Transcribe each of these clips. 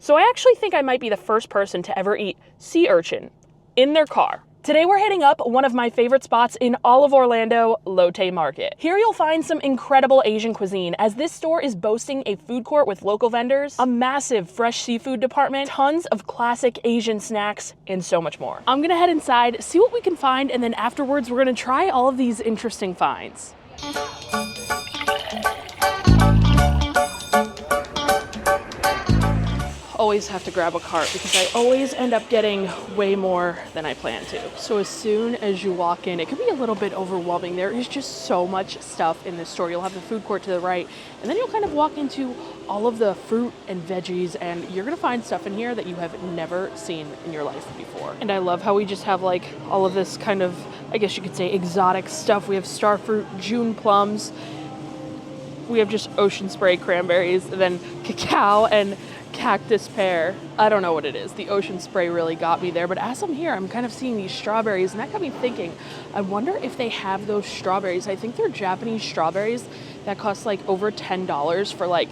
So I actually think I might be the first person to ever eat sea urchin in their car. Today we're hitting up one of my favorite spots in all of Orlando, Lotte Market. Here you'll find some incredible Asian cuisine, as this store is boasting a food court with local vendors, a massive fresh seafood department, tons of classic Asian snacks, and so much more. I'm gonna head inside, see what we can find, and then afterwards we're gonna try all of these interesting finds. Always have to grab a cart because I always end up getting way more than I plan to. So as soon as you walk in, it can be a little bit overwhelming. There is just so much stuff in this store. You'll have the food court to the right, and then you'll kind of walk into all of the fruit and veggies, and you're gonna find stuff in here that you have never seen in your life before. And I love how we just have like all of this kind of, I guess you could say, exotic stuff. We have star fruit, June plums. We have just ocean spray cranberries, and then cacao and cactus pear. I don't know what it is. The ocean spray really got me there, but as I'm here, I'm kind of seeing these strawberries, and that got me thinking, I wonder if they have those strawberries. I think they're Japanese strawberries that cost like over $10 for like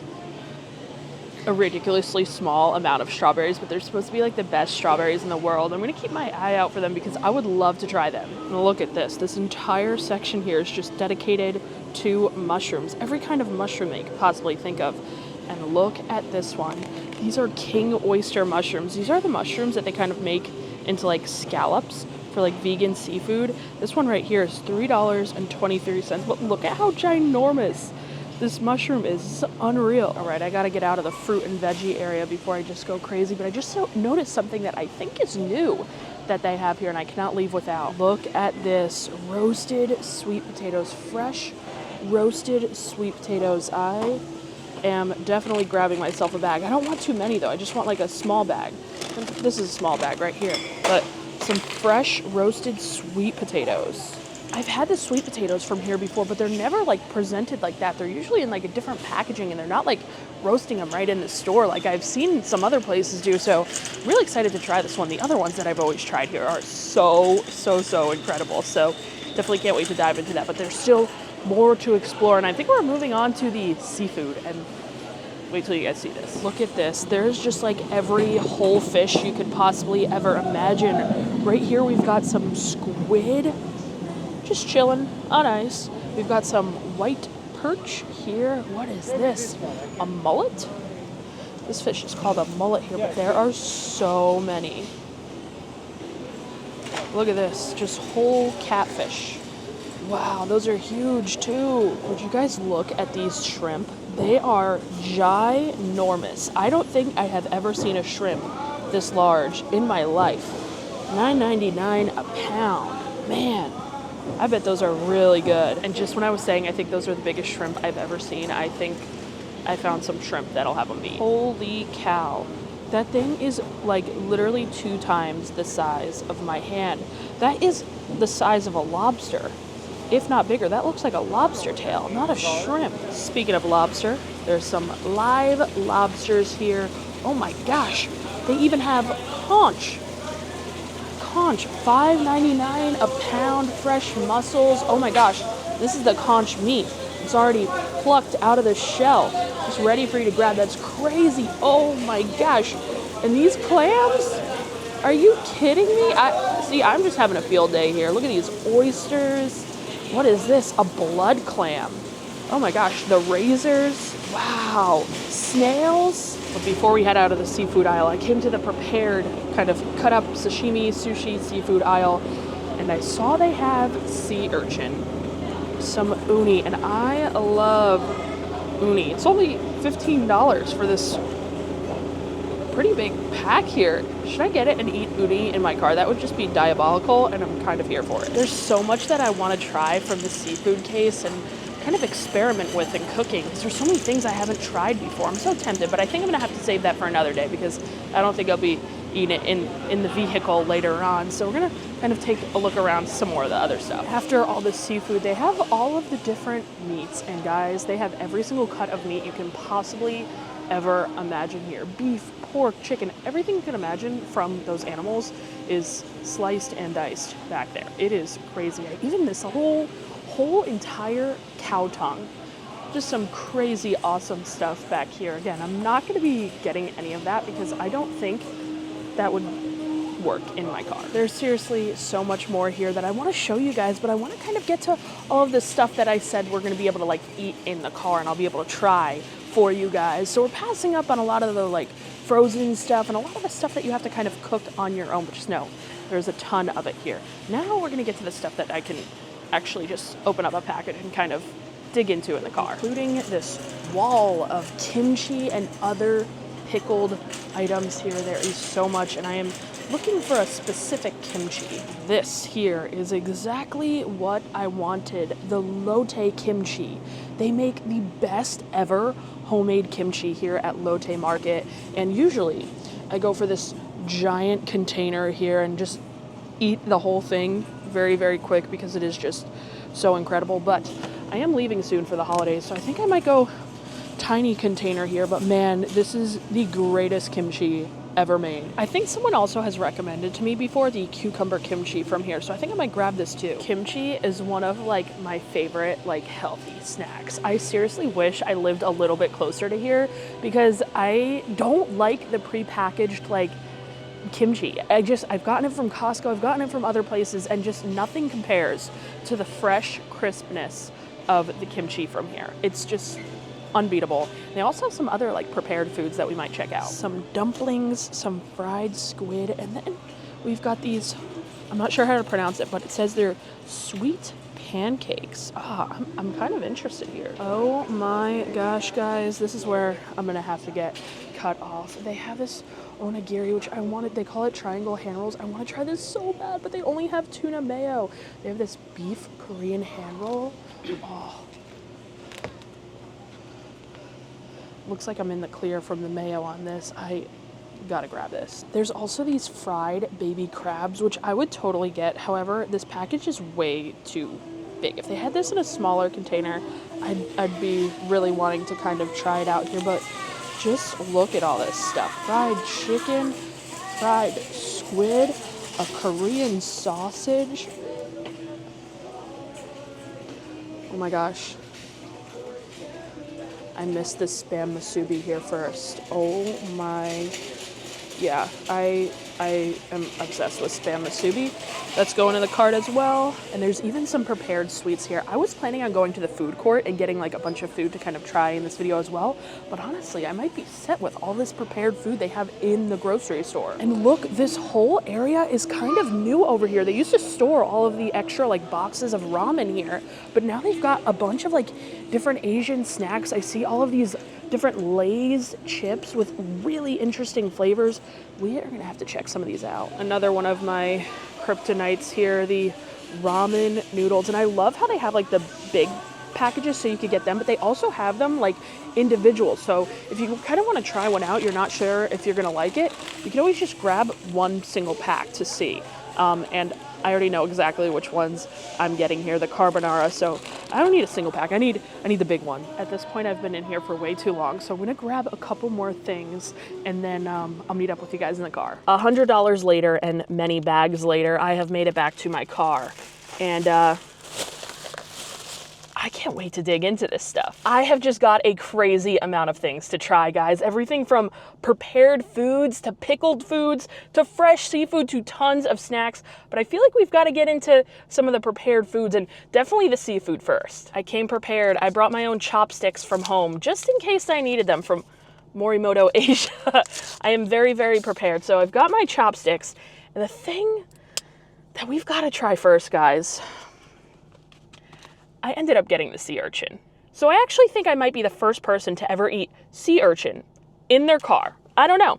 a ridiculously small amount of strawberries, but they're supposed to be like the best strawberries in the world. I'm gonna keep my eye out for them because I would love to try them. And look at this. This entire section here is just dedicated to mushrooms. Every kind of mushroom that you could possibly think of. And look at this one. These are king oyster mushrooms. These are the mushrooms that they kind of make into like scallops for like vegan seafood. This one right here is $3.23. But look at how ginormous this mushroom is. It's unreal. All right, I gotta get out of the fruit and veggie area before I just go crazy. But I just noticed something that I think is new that they have here, and I cannot leave without. Look at this. Roasted sweet potatoes. Fresh roasted sweet potatoes. I am definitely grabbing myself a bag. I don't want too many though. I just want like a small bag. This is a small bag right here. But some fresh roasted sweet potatoes. I've had the sweet potatoes from here before, but they're never like presented like that. They're usually in like a different packaging, and they're not like roasting them right in the store like I've seen some other places do. So I'm really excited to try this one. The other ones that I've always tried here are so incredible. So definitely can't wait to dive into that, but there's still more to explore, and I think we're moving on to the seafood, and wait till you guys see this. Look at this. There's just like every whole fish you could possibly ever imagine. Right here we've got some squid just chilling on ice. We've got some white perch here. What is this? A mullet? This fish is called a mullet here, but there are so many. Look at this, just whole catfish. Wow, those are huge too. Would you guys look at these shrimp? They are ginormous. I don't think I have ever seen a shrimp this large in my life. $9.99 a pound. Man, I bet those are really good. And just when I was saying I think those are the biggest shrimp I've ever seen, I think I found some shrimp that'll have them beat. Holy cow. That thing is like literally 2 times the size of my hand. That is the size of a lobster, if not bigger. That looks like a lobster tail, not a shrimp. Speaking of lobster, there's some live lobsters here. Oh my gosh, they even have conch. Conch, $5.99 a pound, fresh mussels. Oh my gosh, this is the conch meat. It's already plucked out of the shell, just ready for you to grab. That's crazy. Oh my gosh. And these clams? Are you kidding me? I'm just having a field day here. Look at these oysters. What is this? A blood clam. Oh my gosh, the razors. Wow. Snails. But before we head out of the seafood aisle, I came to the prepared kind of cut up sashimi, sushi, seafood aisle, and I saw they have sea urchin, some uni, and I love uni. It's only $15 for this pretty big pack here. Should I get it and eat uni in my car? That would just be diabolical, and I'm kind of here for it. There's so much that I want to try from the seafood case and kind of experiment with in cooking, because there's so many things I haven't tried before. I'm so tempted, but I think I'm gonna have to save that for another day because I don't think I'll be eating it in the vehicle later on. So we're gonna kind of take a look around some more of the other stuff. After all the seafood, they have all of the different meats, and guys, they have every single cut of meat you can possibly ever imagine here. Beef, pork, chicken, everything you can imagine from those animals is sliced and diced back there. It is crazy. Even this whole entire cow tongue Just some crazy awesome stuff back here. Again, I'm not going to be getting any of that because I don't think that would work in my car. There's seriously so much more here that I want to show you guys, but I want to kind of get to all of the stuff that I said we're going to be able to like eat in the car and I'll be able to try for you guys. So we're passing up on a lot of the like frozen stuff and a lot of the stuff that you have to kind of cook on your own, but just know there's a ton of it here. Now we're going to get to the stuff that I can actually just open up a package and kind of dig into in the car, including this wall of kimchi and other pickled items here. There is so much, and I am looking for a specific kimchi. This here is exactly what I wanted, the Lotte kimchi. They make the best ever homemade kimchi here at Lotte Market, and usually I go for this giant container here and just eat the whole thing very, very quick because it is just so incredible. But I am leaving soon for the holidays, so I think I might go tiny container here, but man, this is the greatest kimchi ever made. I think someone also has recommended to me before the cucumber kimchi from here, so I think I might grab this too. Kimchi is one of like my favorite like healthy snacks. I seriously wish I lived a little bit closer to here because I don't like the prepackaged like kimchi. I've gotten it from Costco, I've gotten it from other places, and just nothing compares to the fresh crispness of the kimchi from here. It's just unbeatable. They also have some other like prepared foods that we might check out. Some dumplings, some fried squid, and then we've got these, I'm not sure how to pronounce it, but it says they're sweet pancakes. I'm kind of interested here. Oh my gosh, guys, this is where I'm gonna have to get cut off. They have this onigiri, which I wanted, they call it triangle hand rolls. I want to try this so bad, but they only have tuna mayo. They have this beef Korean hand roll. Oh, looks like I'm in the clear from the mayo on this. I gotta grab this. There's also these fried baby crabs, which I would totally get. However, this package is way too big. If they had this in a smaller container, I'd be really wanting to kind of try it out here, but just look at all this stuff. Fried chicken, fried squid, a Korean sausage. Oh my gosh. I missed this Spam musubi here first. Oh my, yeah, I am obsessed with Spam musubi. That's going in the cart as well. And there's even some prepared sweets here. I was planning on going to the food court and getting like a bunch of food to kind of try in this video as well. But honestly, I might be set with all this prepared food they have in the grocery store. And look, this whole area is kind of new over here. They used to store all of the extra like boxes of ramen here, but now they've got a bunch of like different Asian snacks. I see all of these different Lay's chips with really interesting flavors. We are gonna have to check some of these out. Another one of my kryptonites here, the ramen noodles. And I love how they have like the big packages so you could get them, but they also have them like individual. So if you kind of want to try one out, you're not sure if you're gonna like it, you can always just grab one single pack to see. And I already know exactly which ones I'm getting here, the carbonara, so I don't need a single pack. I need the big one. At this point, I've been in here for way too long, so I'm gonna grab a couple more things and then I'll meet up with you guys in the car. $100 later and many bags later, I have made it back to my car, and I can't wait to dig into this stuff. I have just got a crazy amount of things to try, guys. Everything from prepared foods to pickled foods to fresh seafood to tons of snacks. But I feel like we've got to get into some of the prepared foods and definitely the seafood first. I came prepared. I brought my own chopsticks from home just in case I needed them from Morimoto, Asia. I am very, very prepared. So I've got my chopsticks. And the thing that we've got to try first, guys, I ended up getting the sea urchin. So I actually think I might be the first person to ever eat sea urchin in their car. I don't know.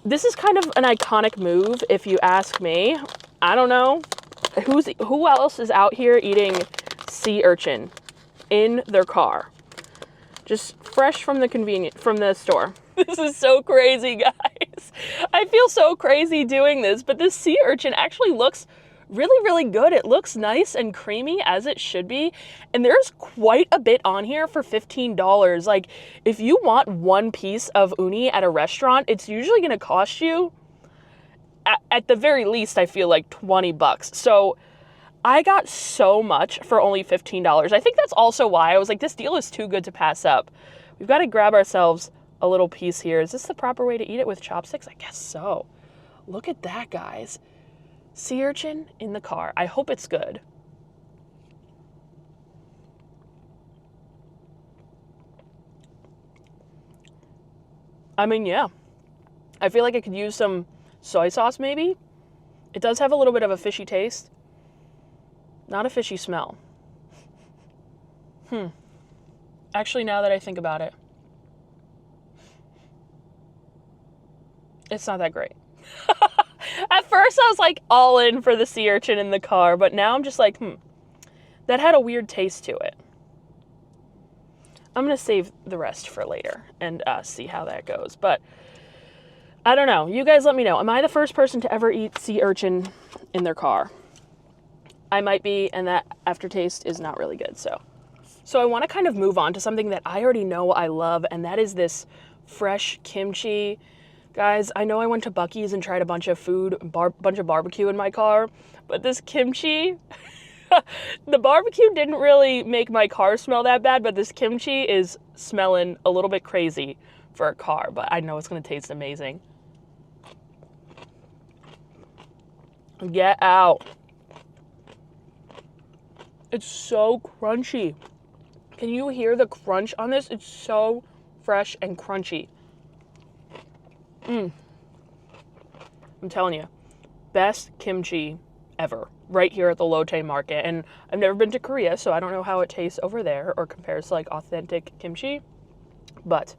This is kind of an iconic move, if you ask me. I don't know who else is out here eating sea urchin in their car. Just fresh from the store. This is so crazy, guys. I feel so crazy doing this, but this sea urchin actually looks really, really good. It looks nice and creamy as it should be. And there's quite a bit on here for $15. Like, if you want one piece of uni at a restaurant, it's usually gonna cost you, at the very least, I feel like $20. So I got so much for only $15. I think that's also why I was like, this deal is too good to pass up. We've got to grab ourselves a little piece here. Is this the proper way to eat it, with chopsticks? I guess so. Look at that, guys. Sea urchin in the car. I hope it's good. I mean, yeah. I feel like I could use some soy sauce maybe. It does have a little bit of a fishy taste. Not a fishy smell. Actually, now that I think about it, it's not that great. At first, I was like all in for the sea urchin in the car, but now I'm just like, that had a weird taste to it. I'm going to save the rest for later and see how that goes. But I don't know. You guys let me know. Am I the first person to ever eat sea urchin in their car? I might be, and that aftertaste is not really good. So I want to kind of move on to something that I already know I love, and that is this fresh kimchi. Guys, I know I went to Buc-ee's and tried a bunch of bunch of barbecue in my car, but this kimchi, the barbecue didn't really make my car smell that bad, but this kimchi is smelling a little bit crazy for a car, but I know it's going to taste amazing. Get out. It's so crunchy. Can you hear the crunch on this? It's so fresh and crunchy. I'm telling you, best kimchi ever, right here at the Lotte market. And I've never been to Korea, so I don't know how it tastes over there or compares to like authentic kimchi. But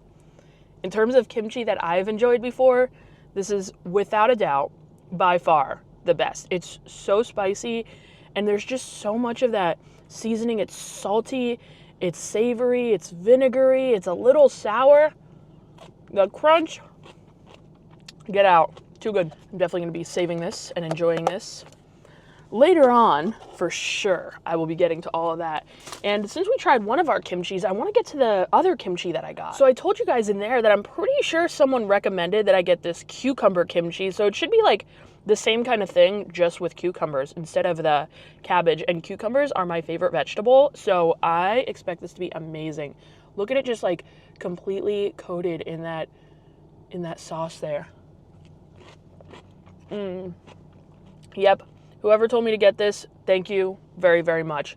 in terms of kimchi that I've enjoyed before, this is without a doubt by far the best. It's so spicy, and there's just so much of that seasoning. It's salty, it's savory, it's vinegary, it's a little sour. The crunch, get out. Too good. I'm definitely going to be saving this and enjoying this. Later on, for sure, I will be getting to all of that. And since we tried one of our kimchis, I want to get to the other kimchi that I got. So I told you guys in there that I'm pretty sure someone recommended that I get this cucumber kimchi. So it should be like the same kind of thing, just with cucumbers instead of the cabbage. And cucumbers are my favorite vegetable, so I expect this to be amazing. Look at it just like completely coated in that sauce there. Yep. Whoever told me to get this, thank you very, very much.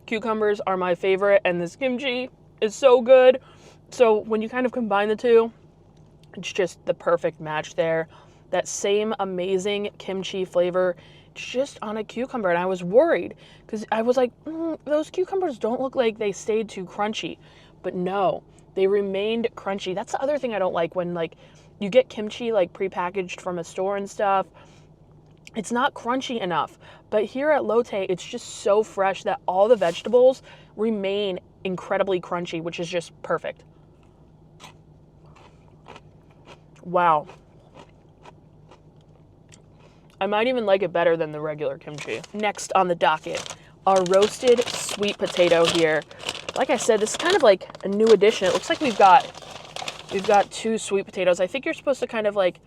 Cucumbers are my favorite, and this kimchi is so good. So when you kind of combine the two, it's just the perfect match there. That same amazing kimchi flavor, just on a cucumber. And I was worried because I was like, those cucumbers don't look like they stayed too crunchy. But no, they remained crunchy. That's the other thing I don't like when like you get kimchi like prepackaged from a store and stuff. It's not crunchy enough. But here at Lotte, it's just so fresh that all the vegetables remain incredibly crunchy, which is just perfect. Wow. I might even like it better than the regular kimchi. Next on the docket, our roasted sweet potato here. Like I said, this is kind of like a new addition. It looks like we've got 2 sweet potatoes. I think you're supposed to kind of like,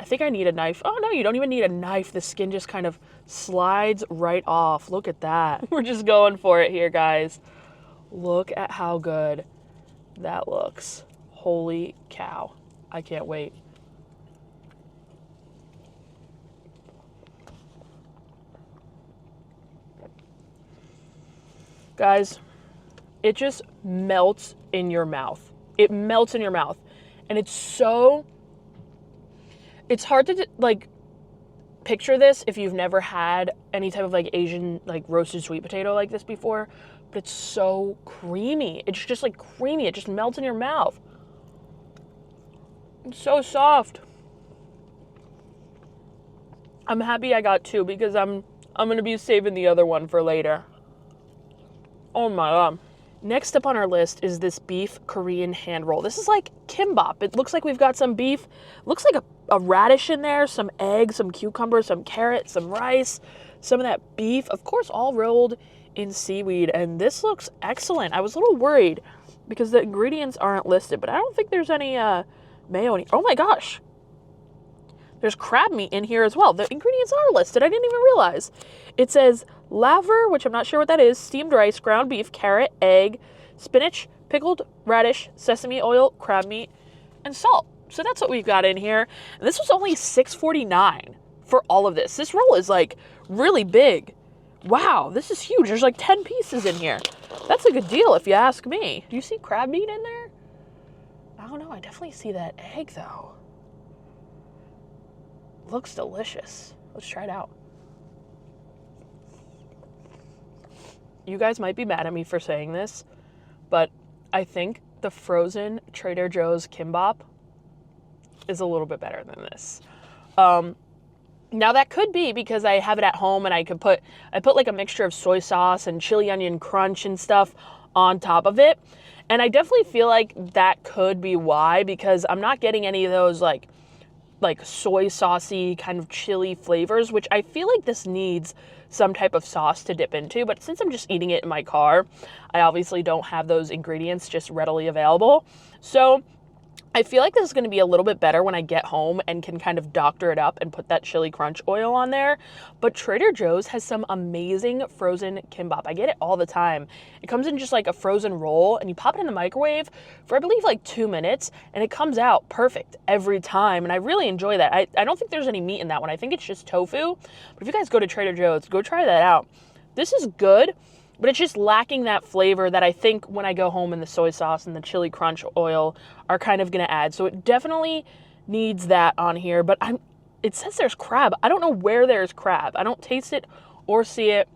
I think I need a knife. Oh no, you don't even need a knife. The skin just kind of slides right off. Look at that. We're just going for it here, guys. Look at how good that looks. Holy cow. I can't wait. Guys, it just melts in your mouth. It melts in your mouth. And it's hard to like picture this if you've never had any type of like Asian like roasted sweet potato like this before, but it's so creamy. It's just like creamy. It just melts in your mouth. It's so soft. I'm happy I got 2 because I'm going to be saving the other one for later. Oh my God. Next up on our list is this beef Korean hand roll. This is like kimbap. It looks like we've got some beef. Looks like a radish in there, some eggs, some cucumber, some carrot, some rice, some of that beef. Of course, all rolled in seaweed. And this looks excellent. I was a little worried because the ingredients aren't listed, but I don't think there's any mayo in it. Oh my gosh. There's crab meat in here as well. The ingredients are listed. I didn't even realize. It says laver, which I'm not sure what that is, steamed rice, ground beef, carrot, egg, spinach, pickled radish, sesame oil, crab meat, and salt. So that's what we've got in here. And this was only $6.49 for all of this. This roll is like really big. Wow, this is huge. There's like 10 pieces in here. That's a good deal if you ask me. Do you see crab meat in there? I don't know. I definitely see that egg though. Looks delicious. Let's try it out. You guys might be mad at me for saying this, but I think the frozen Trader Joe's kimbap is a little bit better than this. Now that could be because I have it at home and I put like a mixture of soy sauce and chili onion crunch and stuff on top of it. And I definitely feel like that could be why, because I'm not getting any of those like soy saucy kind of chili flavors, which I feel like this needs some type of sauce to dip into. But since I'm just eating it in my car, I obviously don't have those ingredients just readily available. So I feel like this is going to be a little bit better when I get home and can kind of doctor it up and put that chili crunch oil on there. But Trader Joe's has some amazing frozen kimbap. I get it all the time. It comes in just like a frozen roll and you pop it in the microwave for I believe like 2 minutes and it comes out perfect every time. And I really enjoy that. I don't think there's any meat in that one. I think it's just tofu. But if you guys go to Trader Joe's, go try that out. This is good. But it's just lacking that flavor that I think when I go home and the soy sauce and the chili crunch oil are kind of going to add. So it definitely needs that on here. But it says there's crab. I don't know where there's crab. I don't taste it or see it.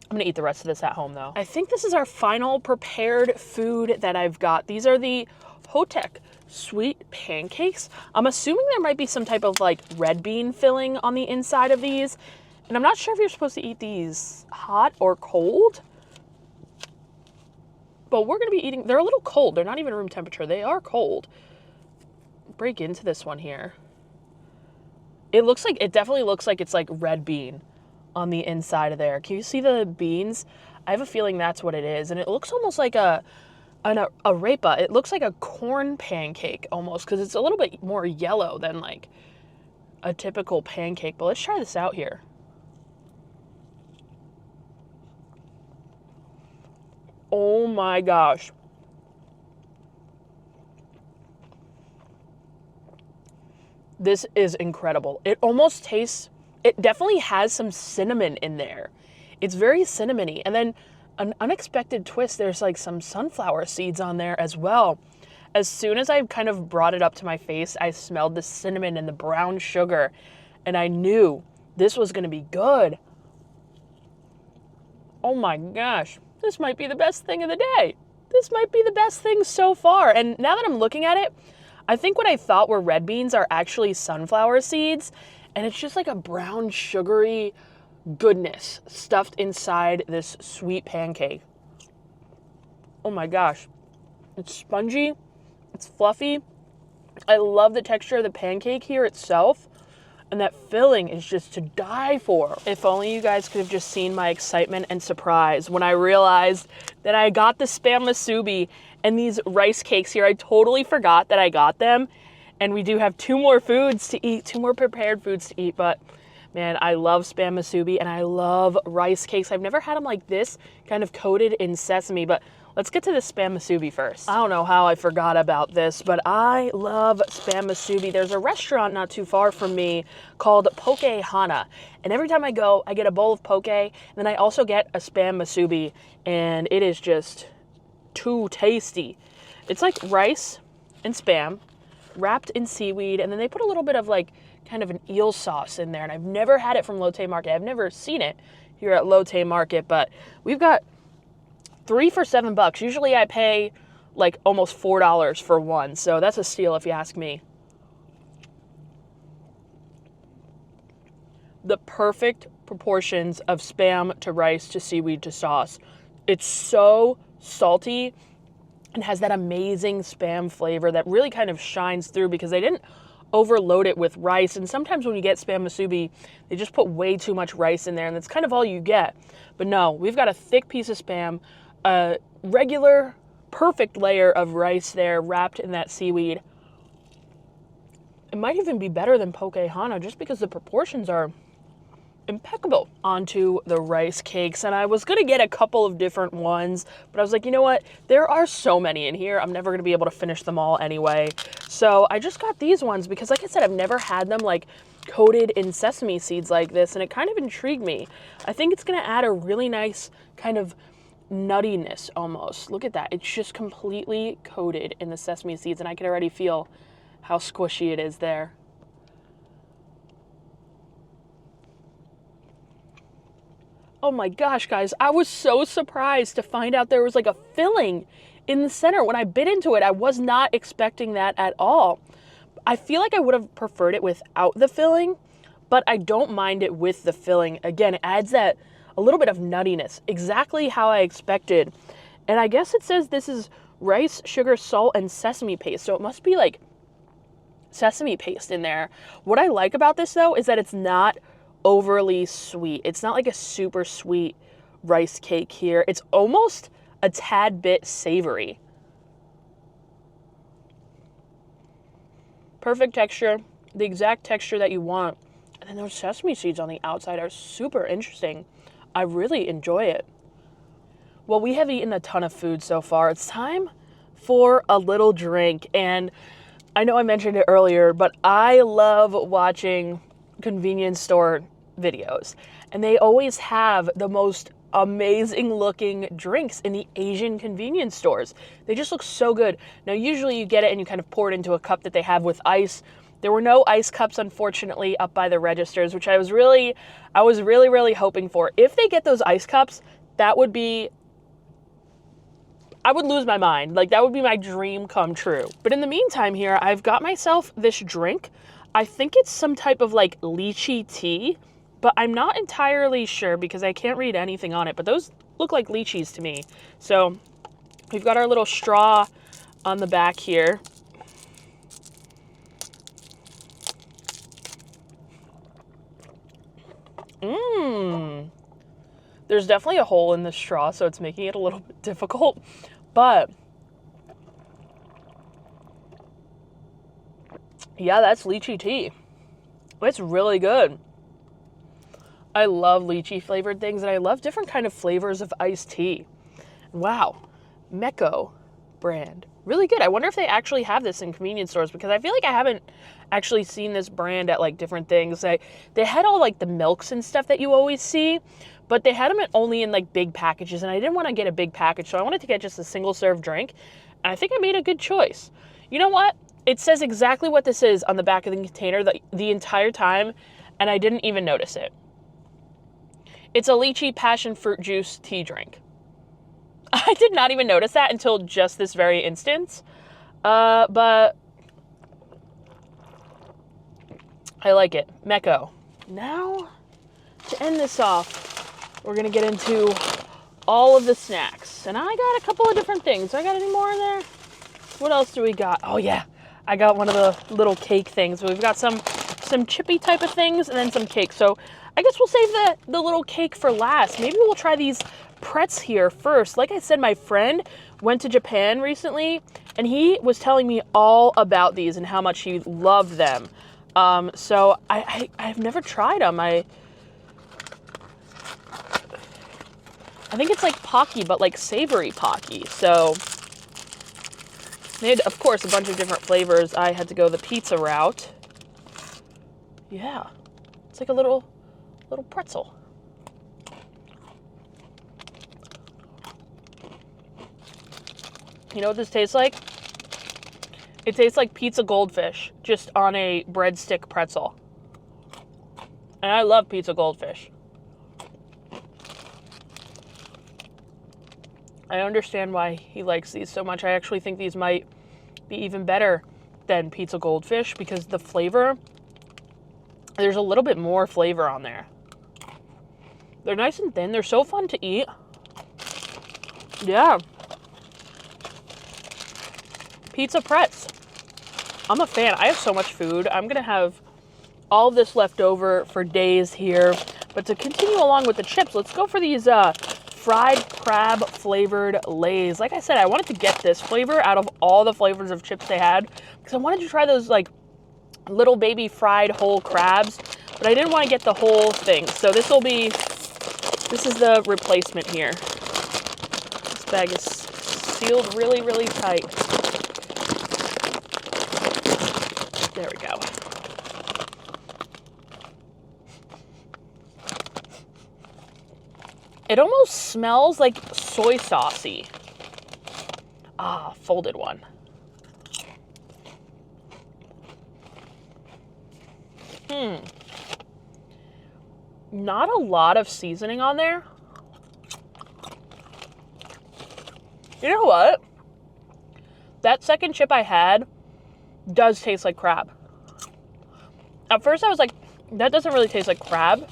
I'm going to eat the rest of this at home though. I think this is our final prepared food that I've got. These are the Hotek sweet pancakes. I'm assuming there might be some type of like red bean filling on the inside of these. And I'm not sure if you're supposed to eat these hot or cold. But we're going to be eating, they're a little cold. They're not even room temperature. They are cold. Break into this one here. It definitely looks like it's like red bean on the inside of there. Can you see the beans? I have a feeling that's what it is. And it looks almost like a arepa. It looks like a corn pancake almost because it's a little bit more yellow than like a typical pancake. But let's try this out here. Oh my gosh. This is incredible. It almost tastes, it definitely has some cinnamon in there. It's very cinnamony. And then an unexpected twist, there's like some sunflower seeds on there as well. As soon as I kind of brought it up to my face, I smelled the cinnamon and the brown sugar, and I knew this was going to be good. Oh my gosh. This might be the best thing of the day. This might be the best thing so far. And now that I'm looking at it, I think what I thought were red beans are actually sunflower seeds. And it's just like a brown sugary goodness stuffed inside this sweet pancake. Oh my gosh. It's spongy. It's fluffy. I love the texture of the pancake here itself. And that filling is just to die for. If only you guys could have just seen my excitement and surprise when I realized that I got the Spam Musubi and these rice cakes here. I totally forgot that I got them. And we do have 2 more foods to eat, 2 more prepared foods to eat. But man, I love Spam Musubi and I love rice cakes. I've never had them like this, kind of coated in sesame. But let's get to the Spam Musubi first. I don't know how I forgot about this, but I love Spam Musubi. There's a restaurant not too far from me called Poke Hana. And every time I go, I get a bowl of poke, and then I also get a Spam Musubi, and it is just too tasty. It's like rice and Spam wrapped in seaweed, and then they put a little bit of like kind of an eel sauce in there. And I've never had it from Lotte Market. I've never seen it here at Lotte Market, but we've got 3 for $7. Usually I pay like almost $4 for one. So that's a steal if you ask me. The perfect proportions of Spam to rice to seaweed to sauce. It's so salty and has that amazing Spam flavor that really kind of shines through because they didn't overload it with rice. And sometimes when you get Spam Musubi, they just put way too much rice in there and that's kind of all you get. But no, we've got a thick piece of Spam, a regular perfect layer of rice there wrapped in that seaweed. It might even be better than poke hana just because the proportions are impeccable. Onto the rice cakes, and I was gonna get a couple of different ones, but I was like, you know what? There are so many in here. I'm never gonna be able to finish them all anyway. So I just got these ones because, like I said, I've never had them like coated in sesame seeds like this, and it kind of intrigued me. I think it's gonna add a really nice kind of nuttiness almost. Look at that. It's just completely coated in the sesame seeds, and I can already feel how squishy it is there. Oh my gosh, guys, I was so surprised to find out there was like a filling in the center. When I bit into it, I was not expecting that at all. I feel like I would have preferred it without the filling, but I don't mind it with the filling. Again, it adds that a little bit of nuttiness, exactly how I expected. And I guess it says this is rice, sugar, salt, and sesame paste. So it must be like sesame paste in there. What I like about this though is that it's not overly sweet. It's not like a super sweet rice cake here. It's almost a tad bit savory. Perfect texture, the exact texture that you want. And then those sesame seeds on the outside are super interesting. I really enjoy it. Well, we have eaten a ton of food so far. It's time for a little drink. And I know I mentioned it earlier, but I love watching convenience store videos, and they always have the most amazing looking drinks in the Asian convenience stores. They just look so good. Now, usually you get it and you kind of pour it into a cup that they have with ice. There were no ice cups, unfortunately, up by the registers, which I was really hoping for. If they get those ice cups, that would be, I would lose my mind. Like, that would be my dream come true. But in the meantime here, I've got myself this drink. I think it's some type of like lychee tea, but I'm not entirely sure because I can't read anything on it, but those look like lychees to me. So we've got our little straw on the back here. There's definitely a hole in the straw, so it's making it a little bit difficult, but yeah, that's lychee tea. It's really good. I love lychee flavored things, and I love different kind of flavors of iced tea. Wow, Mecco brand. Really good. I wonder if they actually have this in convenience stores, because I feel like I haven't actually seen this brand at like different things. They had all like the milks and stuff that you always see, but they had them only in like big packages, and I didn't want to get a big package, so I wanted to get just a single serve drink, and I think I made a good choice. You know what? It says exactly what this is on the back of the container the entire time, and I didn't even notice it. It's a lychee passion fruit juice tea drink. I did not even notice that until just this very instance. But I like it. Mecco. Now, to end this off, we're going to get into all of the snacks. And I got a couple of different things. I got any more in there? What else do we got? Oh, yeah. I got one of the little cake things. We've got some chippy type of things and then some cake. So I guess we'll save the little cake for last. Maybe we'll try these pretz here first. Like I said, my friend went to Japan recently, and he was telling me all about these and how much he loved them. So I've never tried them. I think it's like Pocky, but like savory Pocky. So they had, of course, a bunch of different flavors. I had to go the pizza route. Yeah, it's like a little pretzel. You know what this tastes like? It tastes like pizza goldfish, just on a breadstick pretzel. And I love pizza goldfish. I understand why he likes these so much. I actually think these might be even better than pizza goldfish because the flavor, there's a little bit more flavor on there. They're nice and thin. They're so fun to eat. Yeah. Pizza pretz. I'm a fan. I have so much food. I'm going to have all of this left over for days here. But to continue along with the chips, let's go for these fried crab flavored Lay's. Like I said, I wanted to get this flavor out of all the flavors of chips they had because I wanted to try those like little baby fried whole crabs, but I didn't want to get the whole thing. So this is the replacement here. This bag is sealed really, really tight. There we go. It almost smells like soy saucy. Ah, folded one. Not a lot of seasoning on there. You know what? That second chip I had does taste like crab. At first I was like, that doesn't really taste like crab.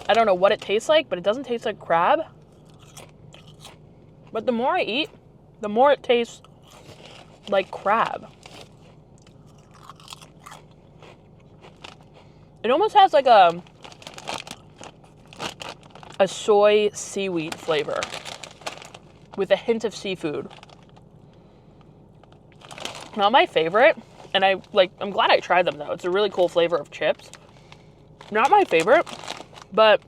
I don't know what it tastes like, but it doesn't taste like crab. But the more I eat, the more it tastes like crab. It almost has like a soy seaweed flavor with a hint of seafood. Not my favorite, and I'm glad I tried them though. It's a really cool flavor of chips. Not my favorite, but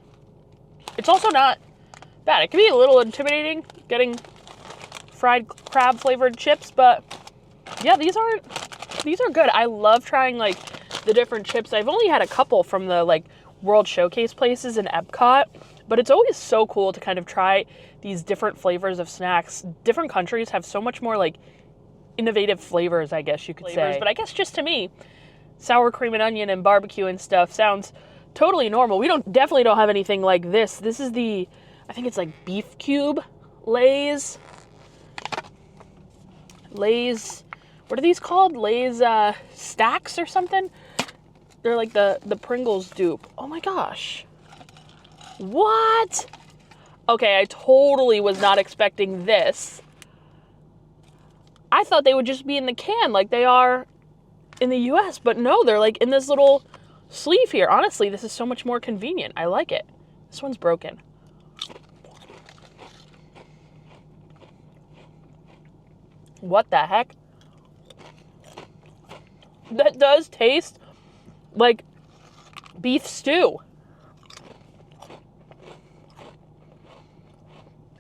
it's also not bad. It can be a little intimidating getting fried crab flavored chips, but yeah, these are good. I love trying like the different chips. I've only had a couple from the like World Showcase places in Epcot, but it's always so cool to kind of try these different flavors of snacks. Different countries have so much more like innovative flavors, I guess you could say. But I guess just to me, sour cream and onion and barbecue and stuff sounds totally normal. We definitely don't have anything like this. This is I think it's like beef cube Lay's. What are these called? Lay's stacks or something? They're like the Pringles dupe. Oh my gosh. What? Okay, I totally was not expecting this. I thought they would just be in the can like they are in the US, but no, they're like in this little sleeve here. Honestly, this is so much more convenient. I like it. This one's broken. What the heck? That does taste like beef stew.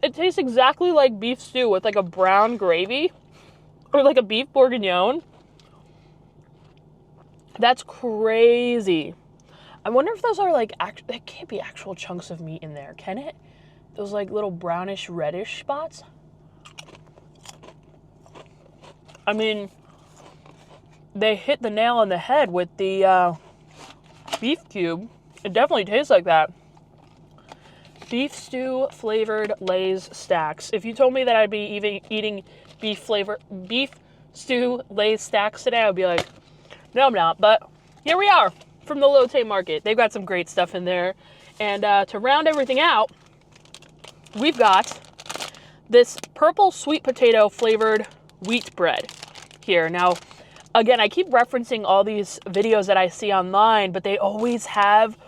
It tastes exactly like beef stew with like a brown gravy or like a beef bourguignon. That's crazy. I wonder if those are like, there can't be actual chunks of meat in there, can it? Those like little brownish reddish spots. I mean, they hit the nail on the head with the beef cube. It definitely tastes like that. Beef stew flavored Lay's stacks. If you told me that I'd be eating beef stew Lay's stacks today, I'd be like, no, I'm not. But here we are from the Lotte Market. They've got some great stuff in there. And to round everything out, we've got this purple sweet potato flavored wheat bread here. Now, again, I keep referencing all these videos that I see online, but they always have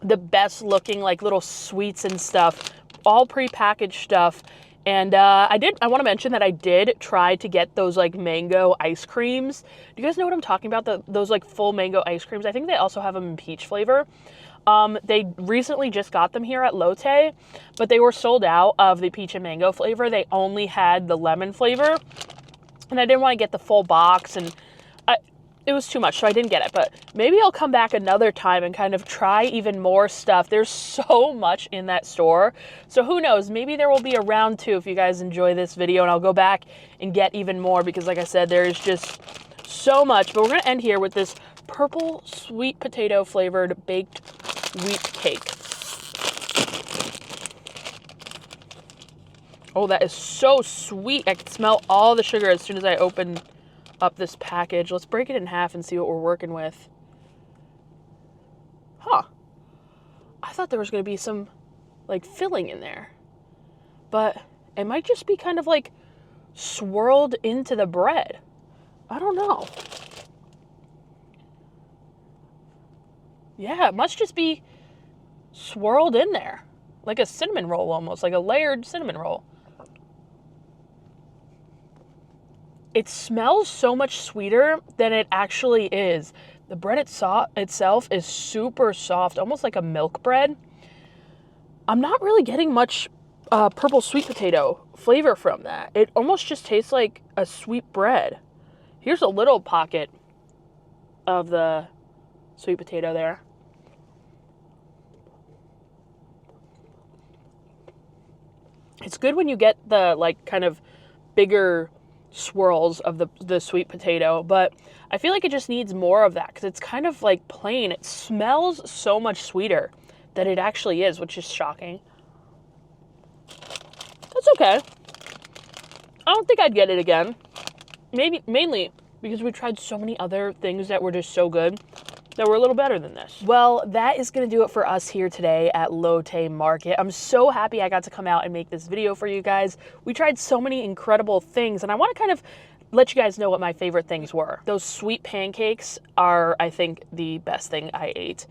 the best looking like little sweets and stuff, all prepackaged stuff. And I want to mention that I did try to get those like mango ice creams. Do you guys know what I'm talking about? Those like full mango ice creams. I think they also have them in peach flavor. They recently just got them here at Lotte, but they were sold out of the peach and mango flavor. They only had the lemon flavor, and I didn't want to get the full box, and it was too much, so I didn't get it. But maybe I'll come back another time and kind of try even more stuff. There's so much in that store. So who knows? Maybe there will be a round two if you guys enjoy this video, and I'll go back and get even more because, like I said, there is just so much. But we're going to end here with this purple sweet potato flavored baked wheat cake. Oh, that is so sweet. I can smell all the sugar as soon as I open up this package. Let's break it in half and see what we're working with. Huh. I thought there was going to be some like filling in there, but it might just be kind of like swirled into the bread. I don't know. Yeah, it must just be swirled in there. Like a cinnamon roll almost, like a layered cinnamon roll. it smells so much sweeter than it actually is. The bread itself is super soft, almost like a milk bread. I'm not really getting much purple sweet potato flavor from that. It almost just tastes like a sweet bread. Here's a little pocket of the sweet potato there. It's good when you get the like kind of bigger swirls of the sweet potato, but I feel like it just needs more of that because it's kind of like plain. It smells so much sweeter than it actually is, which is shocking. That's okay. I don't think I'd get it again. Maybe mainly because we tried so many other things that were just so good that were a little better than this. Well, that is going to do it for us here today at Lotte Market. I'm so happy I got to come out and make this video for you guys. We tried so many incredible things, and I want to kind of let you guys know what my favorite things were. Those sweet pancakes are, I think, the best thing I ate.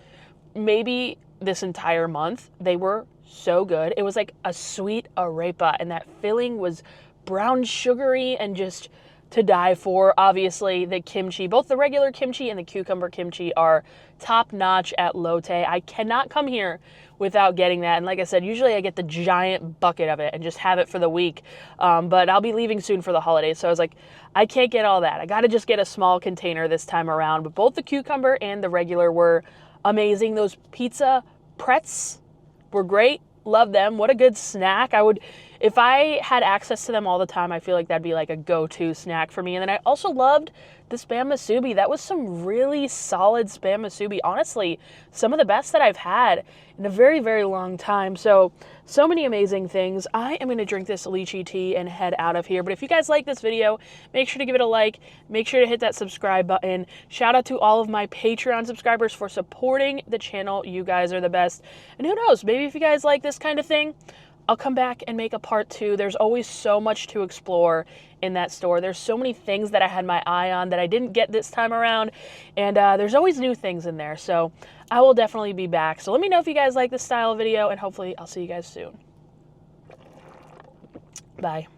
Maybe this entire month. They were so good. It was like a sweet arepa, and that filling was brown sugary and just to die for. Obviously, the kimchi, both the regular kimchi and the cucumber kimchi are top notch at Lotte. I cannot come here without getting that. And like I said, usually I get the giant bucket of it and just have it for the week. But I'll be leaving soon for the holidays. So I was like, I can't get all that. I got to just get a small container this time around. But both the cucumber and the regular were amazing. Those pizza pretz were great. Love them. What a good snack. If I had access to them all the time, I feel like that'd be like a go-to snack for me. And then I also loved the Spam musubi. That was some really solid Spam musubi. Honestly, some of the best that I've had in a very, very long time. So many amazing things. I am going to drink this lychee tea and head out of here. But if you guys like this video, make sure to give it a like. Make sure to hit that subscribe button. Shout out to all of my Patreon subscribers for supporting the channel. You guys are the best. And who knows, maybe if you guys like this kind of thing, I'll come back and make a part 2. There's always so much to explore in that store. There's so many things that I had my eye on that I didn't get this time around. And there's always new things in there. So I will definitely be back. So let me know if you guys like this style of video, and hopefully I'll see you guys soon. Bye.